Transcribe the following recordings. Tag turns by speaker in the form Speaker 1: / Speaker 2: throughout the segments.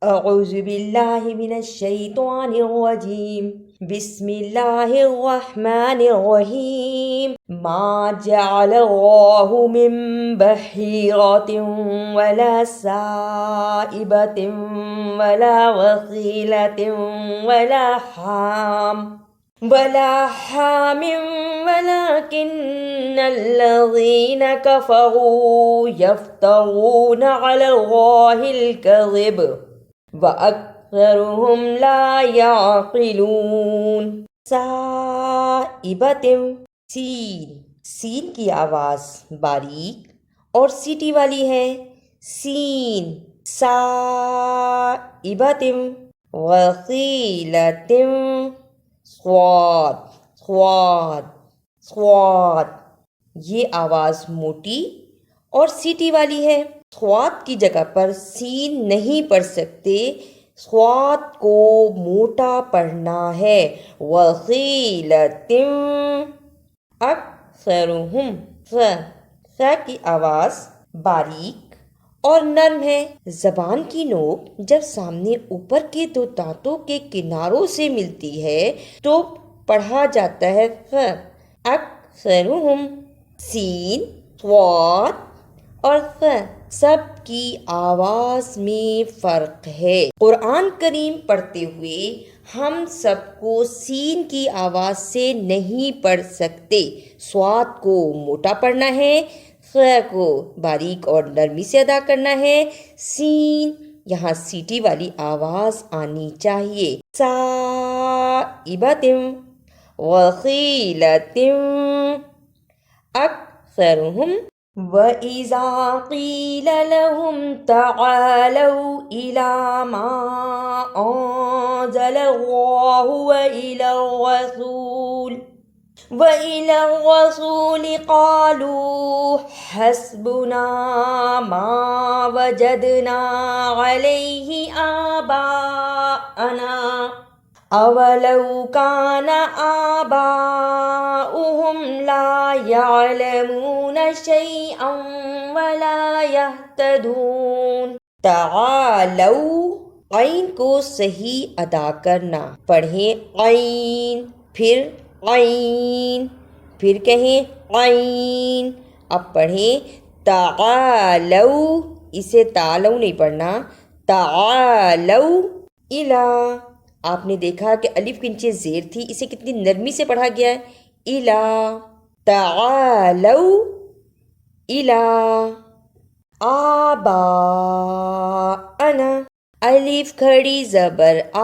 Speaker 1: اعوذ باللہ من الشیطان الرجیم بسم اللہ الرحمن الرحیم ما جعل اللہ من بحیرۃ ولا سائبۃ ولا وصیلۃ ولا حام ولكن الذين كفروا يفترون على الله الكذب وأكثرهم لا يعقلون. صائبۃ، سین کی آواز باریک اور سیٹی والی ہے. سین صائبۃ. وصیلۃ صواد. یہ آواز موٹی اور سیٹی والی ہے. صواد کی جگہ پر سین نہیں پڑھ سکتے، صواد کو موٹا پڑھنا ہے. وصیلۃ. اکثرہم، ث کی آواز باریک اور نرم ہے. زبان کی نوک جب سامنے اوپر کے دو دانتوں کے کناروں سے ملتی ہے تو پڑھا جاتا ہے ف. اکثرہم. سین، صاد اور ف سب کی آواز میں فرق ہے. قرآن کریم پڑھتے ہوئے ہم سب کو سین کی آواز سے نہیں پڑھ سکتے. صاد کو موٹا پڑھنا ہے، ف کو باریک اور نرمی سے ادا کرنا ہے. سین یہاں سیٹی والی آواز آنی چاہیے. صائبۃ وصیلۃ اکثرہم. وَإِذَا قِيلَ لَهُمْ تَعَالَوْا إِلَى مَا أَنزَلَ اللَّهُ وَإِلَى الرَّسُولِ قَالُوا حَسْبُنَا مَا وَجَدْنَا عَلَيْهِ آبَاءَنَا أَوَلَوْ كَانَ آبَاؤُهُمْ لَا يَعْلَمُونَ شَيْئًا وَلَا يَهْتَدُونَ. تعالوا، عین کو صحیح ادا کرنا. پڑھیں عین، پھر عین، پھر کہیں عین. اب پڑھیں تعالوا، اسے تعالوا نہیں پڑھنا، تعالوا. الا، آپ نے دیکھا کہ الف کے نیچے زیر تھی، اسے کتنی نرمی سے پڑھا گیا ہے. الا، تعالوا الا آباءنا. الف کھڑی زبر آ،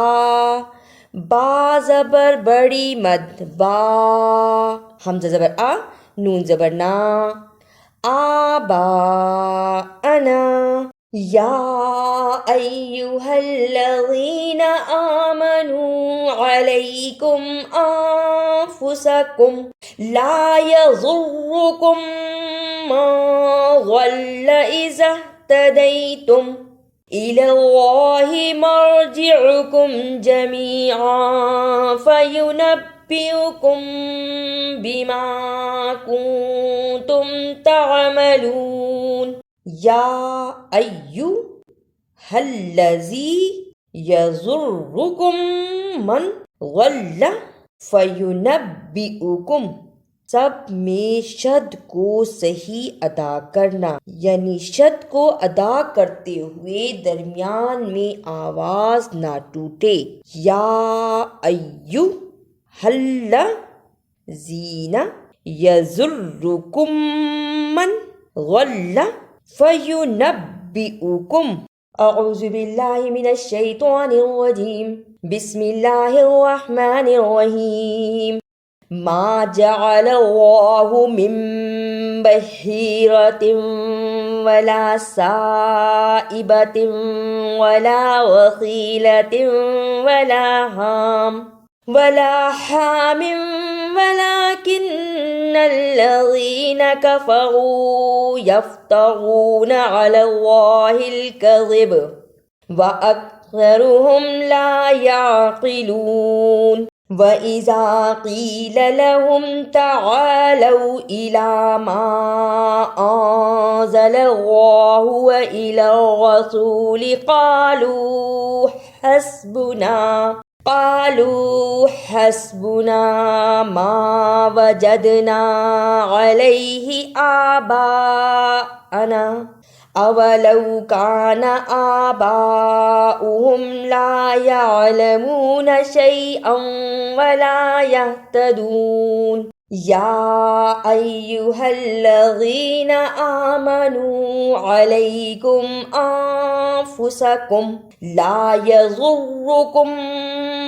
Speaker 1: با زبر بڑی مد با، حمزہ زبر آ، نون زبر نا. آباءنا. یا ایہا الذین آمنوا علیکم انفسکم لا یضرکم من ضل اذا اہتدیتم الی اللہ مرجعکم جمیعا فینبئکم بما کنتم تعملون. یا ایہا الذی یضرکم من ضل فینبئکم. سب میں شد کو صحیح ادا کرنا، یعنی شد کو ادا کرتے ہوئے درمیان میں آواز نہ ٹوٹے. یا ایہا الذین یضرکم من ضل فینبئکم. اعوذ باللہ من الشیطان الرجیم بسم اللہ الرحمن الرحیم. ما جعل اللہ من بحیرۃ ولا سائبۃ ولا وصیلۃ ولا حام ولكن الذين كفروا يفترون على الله الكذب وأكثرهم لا يعقلون. وَإِذَا قِيلَ لَهُمْ تَعَالَوْا إِلَى مَا أَنزَلَ اللَّهُ وَإِلَى الرَّسُولِ قالوا حسبنا ما وجدنا عليه آباءنا أولو كان آباؤهم لا يعلمون شيئا ولا يهتدون يا أيها الذين آمنوا عليكم أنفسكم لا يضركم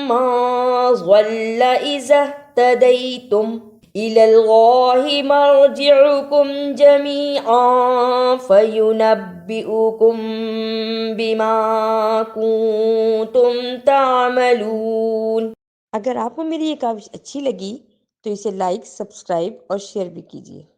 Speaker 1: من ضل إذا اهتديتم إلى الله مرجعكم جميعا فينبئكم بما كنتم تعملون۔ اگر آپ کو میری یہ کاوش اچھی لگی تو اسے لائک، سبسکرائب اور شیئر بھی کیجیے۔